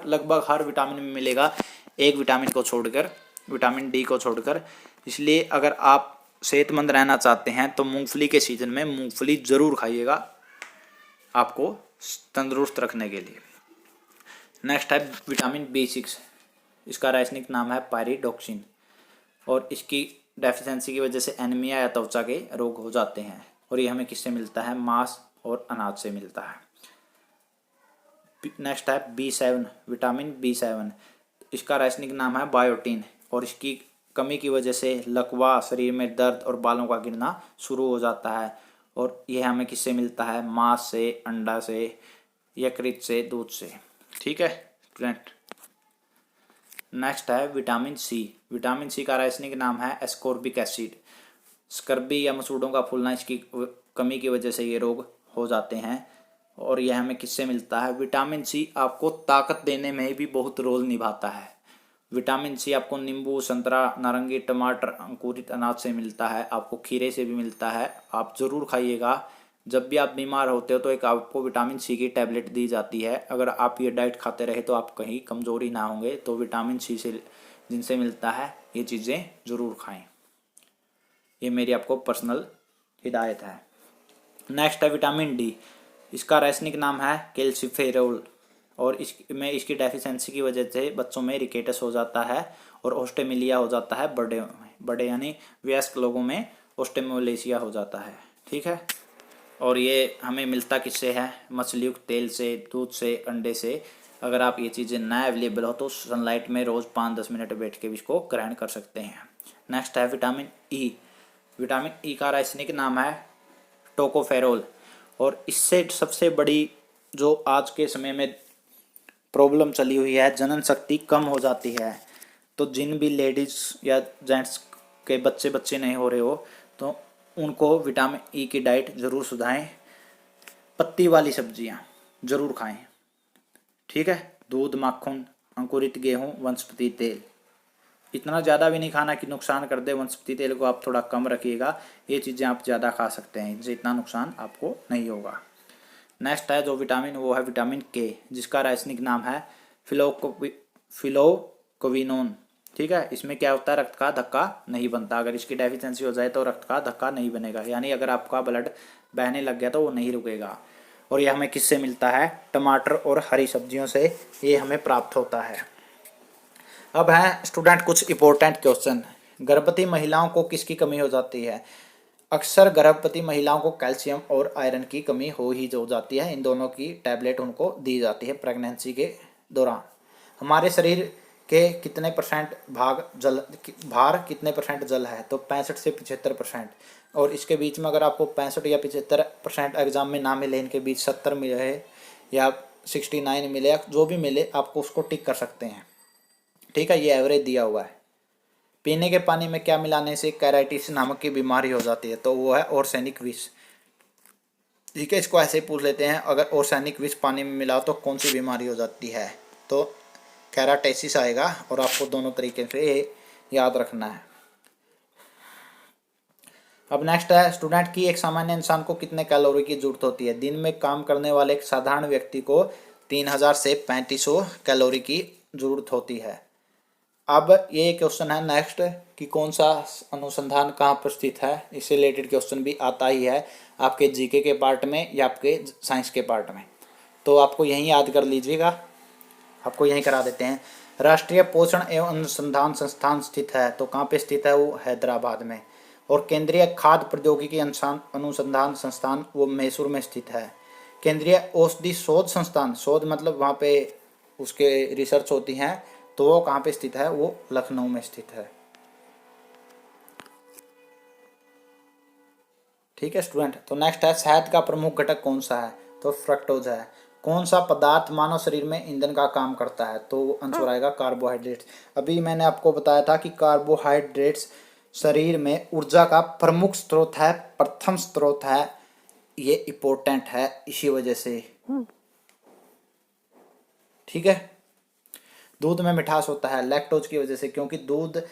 लगभग हर विटामिन में मिलेगा, एक विटामिन को छोड़कर, विटामिन D को छोड़कर। इसलिए अगर आप सेहतमंद रहना चाहते हैं तो मूंगफली के सीजन में मूंगफली ज़रूर खाइएगा, आपको तंदुरुस्त रखने के लिए। नेक्स्ट है विटामिन B6। इसका रासायनिक नाम है पायरिडॉक्सिन। और इसकी डेफिशिएंसी की वजह से एनीमिया या त्वचा के रोग हो जाते हैं। और ये हमें किससे मिलता है, मांस और अनाज से मिलता है। नेक्स्ट है B7, विटामिन B7। इसका रासायनिक नाम है बायोटीन। और इसकी कमी की वजह से लकवा, शरीर में दर्द और बालों का गिरना शुरू हो जाता है। और यह हमें किससे मिलता है, मांस से, अंडा से, यकृत से, दूध से। ठीक है स्टूडेंट। नेक्स्ट है विटामिन C। विटामिन C का रासायनिक नाम है एस्कॉर्बिक एसिड। स्कर्बी या मसूड़ों का फूलना, इसकी कमी की वजह से ये रोग हो जाते हैं। और यह हमें किससे मिलता है, विटामिन C आपको ताकत देने में भी बहुत रोल निभाता है। विटामिन C आपको नींबू, संतरा, नारंगी, टमाटर, अंकुरित अनाज से मिलता है, आपको खीरे से भी मिलता है। आप ज़रूर खाइएगा। जब भी आप बीमार होते हो तो एक आपको विटामिन C की टैबलेट दी जाती है। अगर आप ये डाइट खाते रहे तो आप कहीं कमज़ोरी ना होंगे। तो विटामिन C से जिनसे मिलता है ये चीज़ें ज़रूर खाएं, ये मेरी आपको पर्सनल हिदायत है। नेक्स्ट है विटामिन D। इसका रासायनिक नाम है कैल्सिफेरोल। और इसकी डेफिशिएंसी की वजह से बच्चों में रिकेटस हो जाता है और ओस्टेमिलिया हो जाता है, बड़े यानी वयस्क लोगों में ओस्टेमोलेशिया हो जाता है। ठीक है। और ये हमें मिलता किससे है, मछली युक्त तेल से, दूध से, अंडे से। अगर आप ये चीज़ें ना अवेलेबल हो तो सनलाइट में रोज़ 5-10 मिनट बैठ के भी इसको ग्रहण कर सकते हैं। नेक्स्ट है विटामिन E। विटामिन E का रासायनिक नाम है टोकोफेरोल। और इससे सबसे बड़ी जो आज के समय में प्रॉब्लम चली हुई है, जनन शक्ति कम हो जाती है। तो जिन भी लेडीज़ या जेंट्स के बच्चे नहीं हो रहे हो तो उनको विटामिन E की डाइट ज़रूर सुधाएं। पत्ती वाली सब्जियां ज़रूर खाएं। ठीक है। दूध, माखन, अंकुरित गेहूं, वनस्पति तेल, इतना ज़्यादा भी नहीं खाना कि नुकसान कर दे। वनस्पति तेल को आप थोड़ा कम रखिएगा। ये चीज़ें आप ज़्यादा खा सकते हैं, इनसे इतना नुकसान आपको नहीं होगा। नेक्स्ट है जो विटामिन, वो है विटामिन K, जिसका रासायनिक नाम है फिलोक्विनोन। ठीक है। इसमें क्या होता है, रक्त का धक्का नहीं बनता। अगर इसकी डेफिशिएंसी हो जाए तो रक्त का धक्का नहीं बनेगा, यानी अगर आपका ब्लड बहने लग गया तो वो नहीं रुकेगा। और ये हमें किससे मिलता है, टमाटर और हरी सब्जियों से ये हमें प्राप्त होता है। अब है स्टूडेंट कुछ इंपॉर्टेंट क्वेश्चन। गर्भवती महिलाओं को किसकी कमी हो जाती है, अक्सर गर्भवती महिलाओं को कैल्शियम और आयरन की कमी हो जाती है। इन दोनों की टैबलेट उनको दी जाती है प्रेगनेंसी के दौरान। हमारे शरीर के कितने परसेंट भार कितने परसेंट जल है, तो 65 से 75%। और इसके बीच में अगर आपको 65 या 75% एग्जाम में ना मिले, इनके बीच 70 मिले या 69 मिले या जो भी मिले आपको उसको टिक कर सकते हैं। ठीक है, ये एवरेज दिया हुआ है। पीने के पानी में क्या मिलाने से कैराइटिस नामक की बीमारी हो जाती है, तो वो है आर्सेनिक विष। ठीक है, इसको ऐसे ही पूछ लेते हैं, अगर आर्सेनिक विष पानी में मिला तो कौन सी बीमारी हो जाती है, तो कैराटिसिस आएगा। और आपको दोनों तरीके से ये याद रखना है। अब नेक्स्ट है स्टूडेंट की एक सामान्य इंसान को कितने कैलोरी की जरूरत होती है। दिन में काम करने वाले एक साधारण व्यक्ति को 3000 से 3500 कैलोरी की जरूरत होती है। अब ये क्वेश्चन है नेक्स्ट कि कौन सा अनुसंधान कहाँ पर स्थित है। इससे रिलेटेड क्वेश्चन भी आता ही है आपके जीके के पार्ट में या आपके साइंस के पार्ट में, तो आपको यहीं याद कर लीजिएगा। आपको यहीं करा देते हैं। राष्ट्रीय पोषण एवं अनुसंधान संस्थान स्थित है, तो कहाँ पे स्थित है, वो हैदराबाद में। और केंद्रीय खाद्य प्रौद्योगिकी अनुसंधान संस्थान वो मैसूर में स्थित है। केंद्रीय औषधि शोध संस्थान, शोध मतलब वहाँ पे उसके रिसर्च होती हैं, तो वो कहाँ पे स्थित है, वो लखनऊ में स्थित है। ठीक है स्टूडेंट, तो नेक्स्ट है शहद का प्रमुख घटक कौन सा है, तो फ्रक्टोज है। कौन सा पदार्थ मानव शरीर में ईंधन का काम करता है, तो आंसर आएगा कार्बोहाइड्रेट्स। अभी मैंने आपको बताया था कि कार्बोहाइड्रेट्स शरीर में ऊर्जा का प्रमुख स्रोत है, प्रथम स्रोत है, ये इम्पोर्टेंट है इसी वजह से। ठीक है, दूध में मिठास होता है लैक्टोज की वजह से, क्योंकि दूध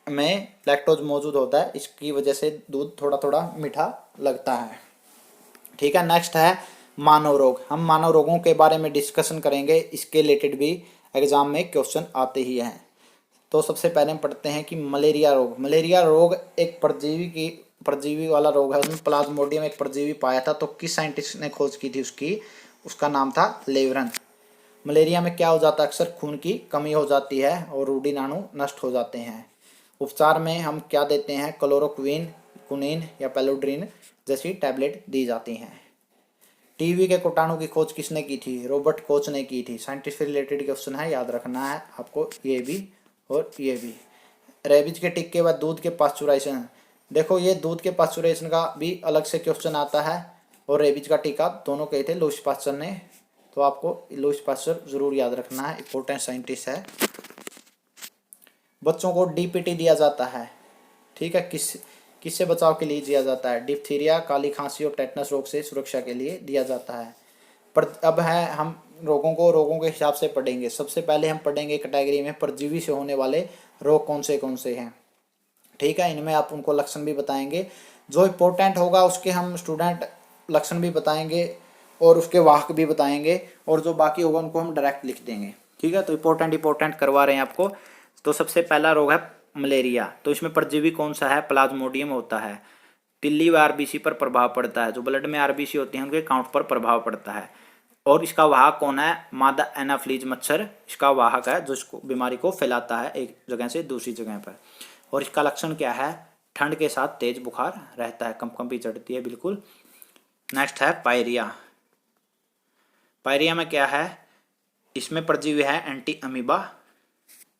में लैक्टोज मौजूद होता है, इसकी वजह से दूध थोड़ा थोड़ा मीठा लगता है। ठीक है, नेक्स्ट है मानव रोग। हम मानव रोगों के बारे में डिस्कशन करेंगे, इसके रिलेटेड भी एग्जाम में क्वेश्चन आते ही हैं। तो सबसे पहले हम पढ़ते हैं कि मलेरिया रोग। मलेरिया रोग एक परजीवी वाला रोग है। उसमें प्लाज्मोडियम एक परजीवी पाया था, तो किस साइंटिस्ट ने खोज की थी उसका नाम था लेवरन। मलेरिया में क्या हो जाता है, अक्सर खून की कमी हो जाती है और रोडिनाणु नष्ट हो जाते हैं। उपचार में हम क्या देते हैं, क्लोरोक्विन, कुनिन या पेलोड्रिन जैसी टैबलेट दी जाती हैं। टीबी के कीटाणु की खोज किसने की थी, रॉबर्ट कोच ने की थी। साइंटिस्ट से रिलेटेड क्वेश्चन है, याद रखना है आपको ये भी और ये भी। रेबीज के टीके के बाद दूध के पास्चुराइजेशन, देखो ये दूध के पास्चुराइजेशन का भी अलग से क्वेश्चन आता है, और रेबीज का टीका दोनों कहे थे लुईस पास्चर ने, तो आपको लुईस पास्चर जरूर याद रखना है, इंपॉर्टेंट साइंटिस्ट है। बच्चों को डीपीटी दिया जाता है, ठीक है, किससे बचाव के लिए दिया जाता है, डिप्थीरिया, काली खांसी और टेटनस रोग से सुरक्षा के लिए दिया जाता है। पर अब है हम रोगों के हिसाब से पढ़ेंगे। सबसे पहले हम पढ़ेंगे कैटेगरी में परजीवी से होने वाले रोग कौन से हैं। ठीक है, इनमें आप उनको लक्षण भी बताएंगे, जो इम्पोर्टेंट होगा उसके हम स्टूडेंट लक्षण भी बताएंगे और उसके वाहक भी बताएंगे, और जो बाकी होगा उनको हम डायरेक्ट लिख देंगे। ठीक है, तो इम्पोर्टेंट करवा रहे हैं आपको। तो सबसे पहला रोग है मलेरिया, तो इसमें परजीवी कौन सा है, प्लाज्मोडियम होता है। तिल्ली व आरबीसी पर प्रभाव पड़ता है, जो ब्लड में आरबीसी होती हैं उनके काउंट पर प्रभाव पड़ता है। और इसका वाहक कौन है, मादा एनाफ्लीज मच्छर इसका वाहक है, जो इसको बीमारी को फैलाता है एक जगह से दूसरी जगह पर। और इसका लक्षण क्या है, ठंड के साथ तेज बुखार रहता है, कंपकंपी चढ़ती है बिल्कुल। नेक्स्ट है पायरिया। पायरिया में क्या है, इसमें परजीवी है एंटी अमीबा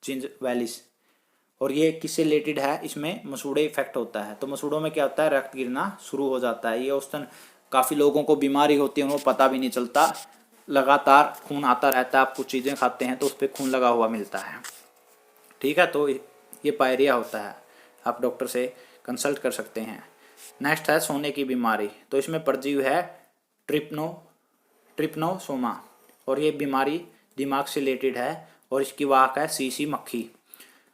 जिंजवैलिस, और ये किससे रिलेटेड है, इसमें मसूड़े इफेक्ट होता है। तो मसूड़ों में क्या होता है, रक्त गिरना शुरू हो जाता है। ये औसतन काफ़ी लोगों को बीमारी होती है, उनको पता भी नहीं चलता, लगातार खून आता रहता है। आप कुछ चीज़ें खाते हैं तो उस पर खून लगा हुआ मिलता है। ठीक है, तो ये पायरिया होता है, आप डॉक्टर से कंसल्ट कर सकते हैं। नेक्स्ट है सोने की बीमारी, तो इसमें परजीवी है ट्रिप्नोसोमा, और ये बीमारी दिमाग से रिलेटेड है, और इसकी वाहक है सीसी मक्खी।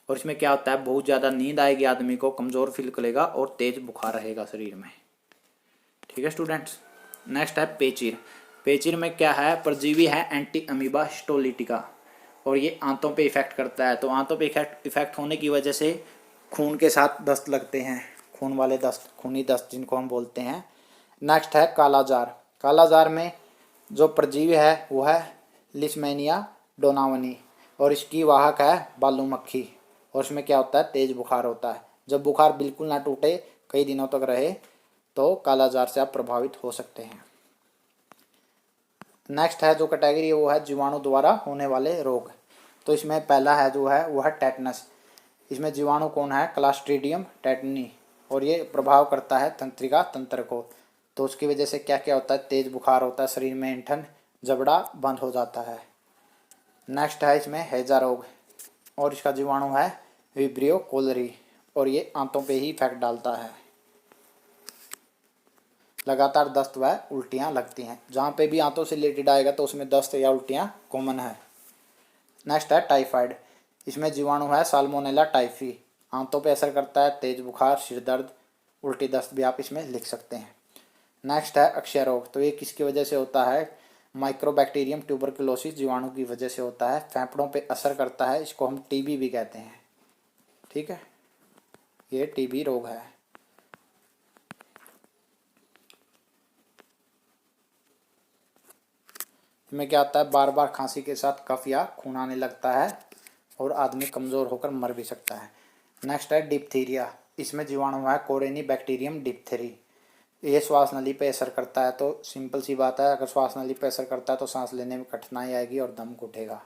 और इसमें क्या होता है, बहुत ज़्यादा नींद आएगी आदमी को, कमज़ोर फील करेगा और तेज बुखार रहेगा शरीर में। ठीक है स्टूडेंट्स, नेक्स्ट है पेचिर। पेचिर में क्या है, परजीवी है एंटी अमीबा हिस्टोलिटिका, और ये आंतों पे इफेक्ट करता है। तो आंतों पे इफेक्ट होने की वजह से खून के साथ दस्त लगते हैं, खून वाले दस्त, खूनी दस्त जिनको हम बोलते हैं। नेक्स्ट है कालाजार। कालाजार में जो परजीवी है वो है लिस्मेनिया डोनावनी, और इसकी वाहक है बालू मक्खी। और इसमें क्या होता है, तेज बुखार होता है। जब बुखार बिल्कुल ना टूटे, कई दिनों तक रहे, तो कालाजार से आप प्रभावित हो सकते हैं। नेक्स्ट है जो कैटेगरी है वो है जीवाणु द्वारा होने वाले रोग। तो इसमें पहला है जो है वो है टेटनस। इसमें जीवाणु कौन है, क्लास्ट्रीडियम टेटनी, और ये प्रभाव करता है तंत्रिका तंत्र को। तो उसकी वजह से क्या क्या होता है, तेज बुखार होता है, शरीर में ऐंठन, जबड़ा बंद हो जाता है। नेक्स्ट है इसमें हैजा रोग, और इसका जीवाणु है विब्रियो कोलरी, और ये आंतों पे ही इफेक्ट डालता है। लगातार दस्त व उल्टियाँ लगती हैं, जहाँ पे भी आंतों से रिलेटेड आएगा तो उसमें दस्त या उल्टियाँ कॉमन है। नेक्स्ट है टाइफाइड, इसमें जीवाणु है साल्मोनेला टाइफी, आंतों पे असर करता है, तेज बुखार, सिर दर्द, उल्टी, दस्त भी आप इसमें लिख सकते हैं। नेक्स्ट है अक्षय रोग, तो ये किसकी वजह से होता है, माइक्रोबैक्टीरियम ट्यूबरकुलोसिस जीवाणु की वजह से होता है, फेफड़ों पे असर करता है, इसको हम टीबी भी कहते हैं। ठीक है, ये टीबी रोग है। इसमें क्या होता है, बार बार खांसी के साथ कफ या खून आने लगता है और आदमी कमज़ोर होकर मर भी सकता है। नेक्स्ट है डिप्थीरिया, इसमें जीवाणु है कोरेनी बैक्टीरियम डिप्थेरी, ये श्वास नली पे असर करता है। तो सिंपल सी बात है, अगर श्वास नली पे असर करता है तो सांस लेने में कठिनाई आएगी और दम घुटेगा।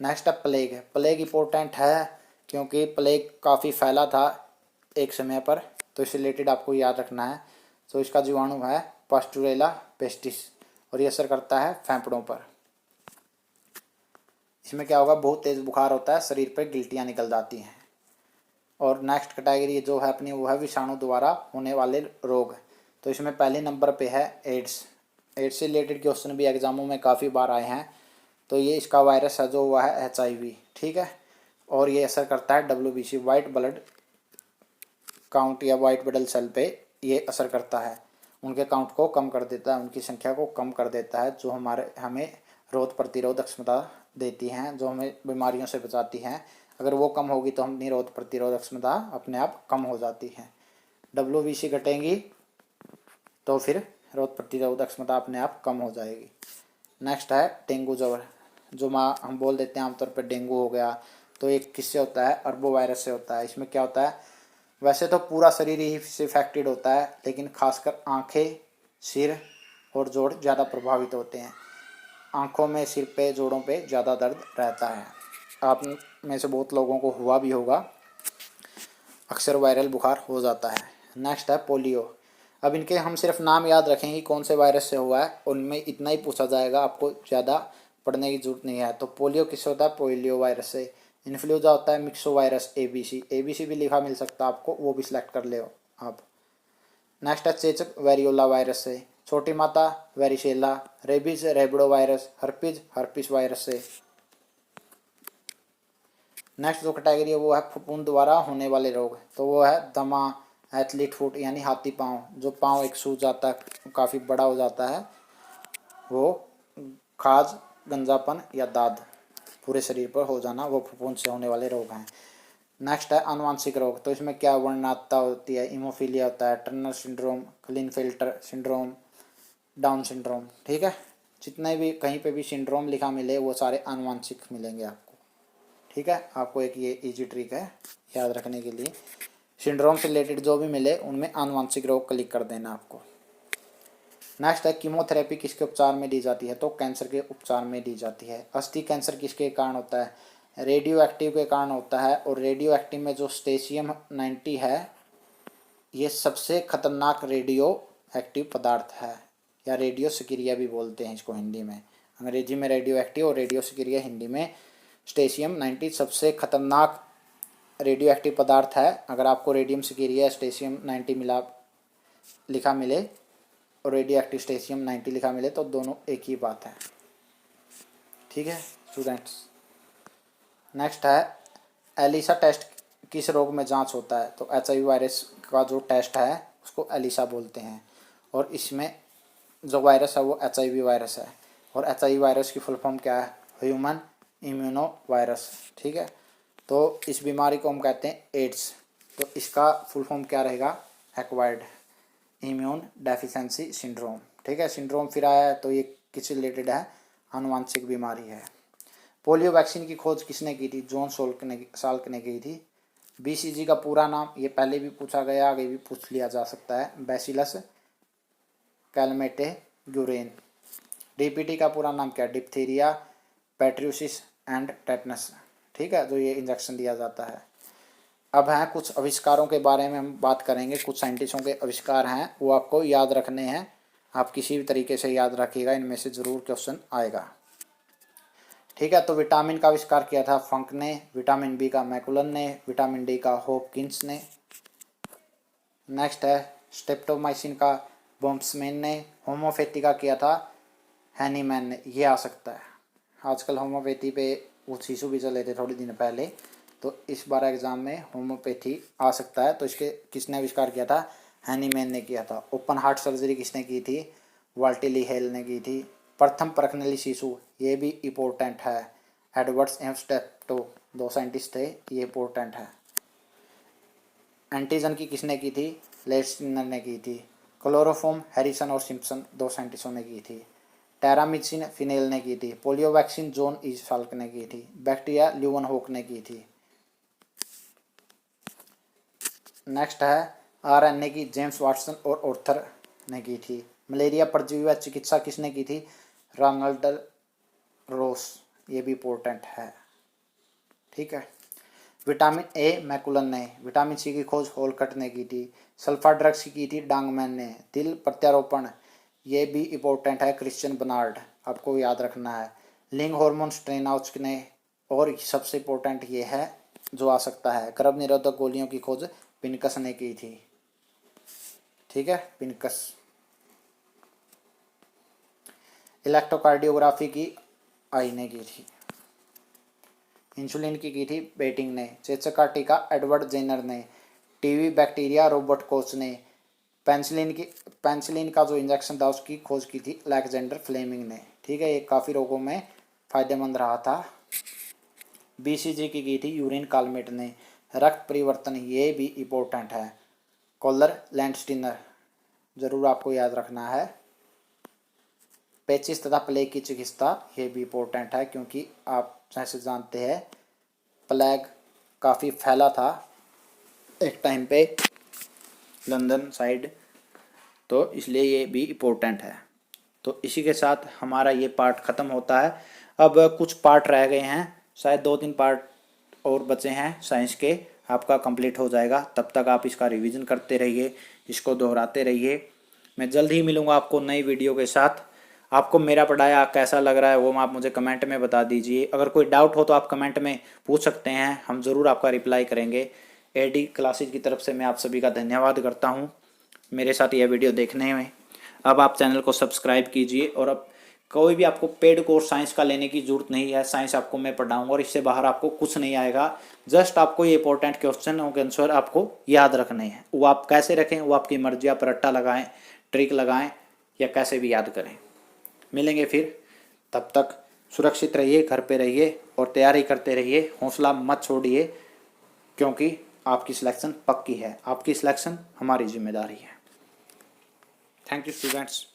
नेक्स्ट है प्लेग, प्लेग इंपॉर्टेंट है क्योंकि प्लेग काफ़ी फैला था एक समय पर, तो इससे रिलेटेड आपको याद रखना है। तो इसका जीवाणु है पास्टुरेला पेस्टिस, और ये असर करता है फेफड़ों पर। इसमें क्या होगा, बहुत तेज़ बुखार होता है, शरीर पर गिल्टियाँ निकल जाती हैं। और नेक्स्ट कैटेगरी जो है अपनी, वो है विषाणु द्वारा होने वाले रोग, तो इसमें पहले नंबर पे है एड्स। एड्स से रिलेटेड क्वेश्चन भी एग्जामों में काफ़ी बार आए हैं। तो ये इसका वायरस है जो हुआ है HIV, ठीक है, और ये असर करता है WBC वाइट ब्लड काउंट या वाइट ब्लड सेल पे ये असर करता है, उनके काउंट को कम कर देता है, उनकी संख्या को कम कर देता है, जो हमें रोग प्रतिरोधक क्षमता देती हैं, जो हमें बीमारियों से बचाती हैं। अगर वो कम होगी तो अपनी रोग प्रतिरोधक क्षमता अपने आप कम हो जाती है। WBC घटेंगी तो फिर रोग प्रतिरोधक क्षमता अपने आप कम हो जाएगी। नेक्स्ट है डेंगू ज्वर, जो हम बोल देते हैं आमतौर पर डेंगू हो गया, तो एक किससे होता है, अरबो वायरस से होता है। इसमें क्या होता है, वैसे तो पूरा शरीर ही इससे इफेक्टेड होता है, लेकिन खासकर आंखें, सिर और जोड़ ज़्यादा प्रभावित होते हैं। आंखों में, सिर पे, जोड़ों पे ज़्यादा दर्द रहता है। आप में से बहुत लोगों को हुआ भी होगा, अक्सर वायरल बुखार हो जाता है। नेक्स्ट है पोलियो, अब इनके हम सिर्फ नाम याद रखेंगे कौन से वायरस से हुआ है, उनमें इतना ही पूछा जाएगा, आपको ज़्यादा पढ़ने की जरूरत नहीं है। तो पोलियो किससे होता है, पोलियो वायरस से। इन्फ्लुएंजा होता है मिक्सो वायरस ABC भी लिखा मिल सकता है आपको, वो भी सिलेक्ट कर ले आप। नेक्स्ट है चेचक वेरियोला वायरस से, छोटी माता varicella, rabies rhabdovirus, herpes virus से। नेक्स्ट जो कैटेगरी है वो है फफूंद द्वारा होने वाले रोग, तो वो है दमा, एथलीट फुट यानी हाथी पाँव, जो पाँव एक सूज जाता है, काफ़ी बड़ा हो जाता है, वो खाज, गंजापन या दाद पूरे शरीर पर हो जाना, वो फफूंद से होने वाले रोग हैं। नेक्स्ट है अनुवांशिक रोग, तो इसमें क्या वर्णनात्ता होती है, हीमोफीलिया होता है, Turner syndrome, Klinefelter syndrome, Down syndrome. ठीक है, जितने भी कहीं पे भी सिंड्रोम लिखा मिले वो सारे अनुवांशिक मिलेंगे आपको। ठीक है, आपको एक ये इजी ट्रिक है याद रखने के लिए, सिंड्रोम से रिलेटेड जो भी मिले उनमें आनुवंशिक रोग क्लिक कर देना आपको। नेक्स्ट है कीमोथेरेपी किसके उपचार में दी जाती है, तो कैंसर के उपचार में दी जाती है। अस्थि कैंसर किसके कारण होता है, रेडियो एक्टिव के कारण होता है, और रेडियो एक्टिव में जो स्टेशियम 90 है, ये सबसे खतरनाक रेडियो एक्टिव पदार्थ है, या रेडियो सक्रिय भी बोलते हैं इसको हिंदी में। अंग्रेजी में रेडियो एक्टिव और रेडियो सक्रिय, हिंदी में स्टेशियम 90 सबसे खतरनाक रेडियो एक्टिव पदार्थ है। अगर आपको रेडियम सक्रिय स्टेशियम 90 मिला लिखा मिले और रेडियो एक्टिव स्टेशियम 90 लिखा मिले तो दोनों एक ही बात है। ठीक है स्टूडेंट्स, नेक्स्ट है एलिसा टेस्ट किस रोग में जांच होता है, तो HIV वायरस का जो टेस्ट है उसको एलिसा बोलते हैं, और इसमें जो वायरस है वो HIV वायरस है, और HIV वायरस की फुल फॉर्म क्या है, ह्यूमन इम्यूनो वायरस। ठीक है, तो इस बीमारी को हम कहते हैं एड्स, तो इसका फुल फॉर्म क्या रहेगा, एक्वायर्ड इम्यून डेफिशिएंसी सिंड्रोम। ठीक है, सिंड्रोम फिर आया है तो ये किससे रिलेटेड है, आनुवंशिक बीमारी है। पोलियो वैक्सीन की खोज किसने की थी, जॉन साल्क ने की थी। BCG का पूरा नाम, ये पहले भी पूछा गया, आगे भी पूछ लिया जा सकता है, बैसिलस कैलमेटे ग्यूरेन। DPT का पूरा नाम क्या है, डिप्थीरिया पेट्रियोसिस एंड टेटनस। ठीक है, जो ये इंजेक्शन दिया जाता है। अब हैं कुछ आविष्कारों के बारे में हम बात करेंगे। कुछ साइंटिस्टों के आविष्कार हैं, वो आपको याद रखने हैं। आप किसी भी तरीके से याद रखिएगा, इनमें से ज़रूर क्वेश्चन आएगा। ठीक है, तो विटामिन का आविष्कार किया था फंक ने, विटामिन बी का मैकुलन ने, विटामिन डी का हॉपकिंस ने। नेक्स्ट है स्ट्रेप्टोमाइसिन का बोम्समैन ने, होम्योपैथी का किया था हैनीमैन ने। ये आ सकता है, आजकल होम्योपैथी पे वो इशू भी चले थे थोड़े दिन पहले, तो इस बार एग्जाम में होम्योपैथी आ सकता है। तो इसके किसने आविष्कार किया था? हैनीमैन ने किया था। ओपन हार्ट सर्जरी किसने की थी? वाल्टेली हेल ने की थी। प्रथम परखनली शिशु, ये भी इम्पोर्टेंट है, एडवर्ड्स एम स्टेप्टो, 2 साइंटिस्ट थे, ये इम्पोर्टेंट है। एंटीजन की किसने की थी? लेस्टिनर ने की थी। क्लोरोफॉर्म हैरिसन और सिम्पसन, 2 साइंटिस्टों ने की थी। टेरामिसिन फिनेल ने की थी। Polio vaccine John E Salk ने की थी। बैक्टीरिया ल्यूवनहोक ने की थी। नेक्स्ट है आरएनए की जेम्स वाटसन और ऑर्थर ने की थी। मलेरिया परजीवी व चिकित्सा किसने की थी? रोनाल्ड रोस, ये भी इम्पोर्टेंट है। ठीक है, विटामिन ए मैकुलन ने, विटामिन सी की खोज होलकट ने की थी। सल्फा ड्रग्स की थी डांगमैन ने। दिल प्रत्यारोपण, ये भी इम्पोर्टेंट है, क्रिश्चियन बर्नार्ड, आपको याद रखना है। लिंग हार्मोन स्ट्रेनाउच ने। और सबसे इम्पोर्टेंट ये है जो आ सकता है, गर्भ निरोधक गोलियों की खोज पिनकस ने की थी। ठीक है, पिनकस। इलेक्ट्रोकार्डियोग्राफी की आई ने की थी। इंसुलिन की थी बेटिंग ने। चेचक का टीका एडवर्ड जेनर ने। टीवी बैक्टीरिया रॉबर्ट कोच ने। पेंसिलिन का जो इंजेक्शन था उसकी खोज की थी अलेक्जेंडर फ्लेमिंग ने। ठीक है, ये काफ़ी रोगों में फायदेमंद रहा था। बीसीजी की थी यूरिन कालमेट ने। रक्त परिवर्तन, ये भी इम्पोर्टेंट है, कॉलर लैंडस्टीनर, जरूर आपको याद रखना है। पेचिस तथा प्लेग की चिकित्सा, ये भी इम्पोर्टेंट है, क्योंकि आप जैसे जानते हैं प्लेग काफ़ी फैला था एक टाइम पे लंदन साइड, तो इसलिए ये भी इम्पोर्टेंट है। तो इसी के साथ हमारा ये पार्ट ख़त्म होता है। अब कुछ पार्ट रह गए हैं, शायद 2-3 पार्ट और बचे हैं साइंस के, आपका कंप्लीट हो जाएगा। तब तक आप इसका रिवीजन करते रहिए, इसको दोहराते रहिए। मैं जल्द ही मिलूँगा आपको नई वीडियो के साथ। आपको मेरा पढ़ाया कैसा लग रहा है वो आप मुझे कमेंट में बता दीजिए। अगर कोई डाउट हो तो आप कमेंट में पूछ सकते हैं, हम ज़रूर आपका रिप्लाई करेंगे। एडी क्लासेज की तरफ से मैं आप सभी का धन्यवाद करता हूँ मेरे साथ यह वीडियो देखने में। अब आप चैनल को सब्सक्राइब कीजिए। और अब कोई भी आपको पेड कोर्स साइंस का लेने की ज़रूरत नहीं है, साइंस आपको मैं पढ़ाऊँगा और इससे बाहर आपको कुछ नहीं आएगा। जस्ट आपको ये इंपॉर्टेंट क्वेश्चन के आंसर आपको याद रखने हैं। वो आप कैसे रखें वो आपकी मर्जी, आप रट्टा लगाएं, ट्रिक लगाएं या कैसे भी याद करें। मिलेंगे फिर, तब तक सुरक्षित रहिए, घर पे रहिए और तैयारी करते रहिए, हौसला मत छोड़िए, क्योंकि आपकी सिलेक्शन पक्की है, आपकी सिलेक्शन हमारी जिम्मेदारी है। Thank you students.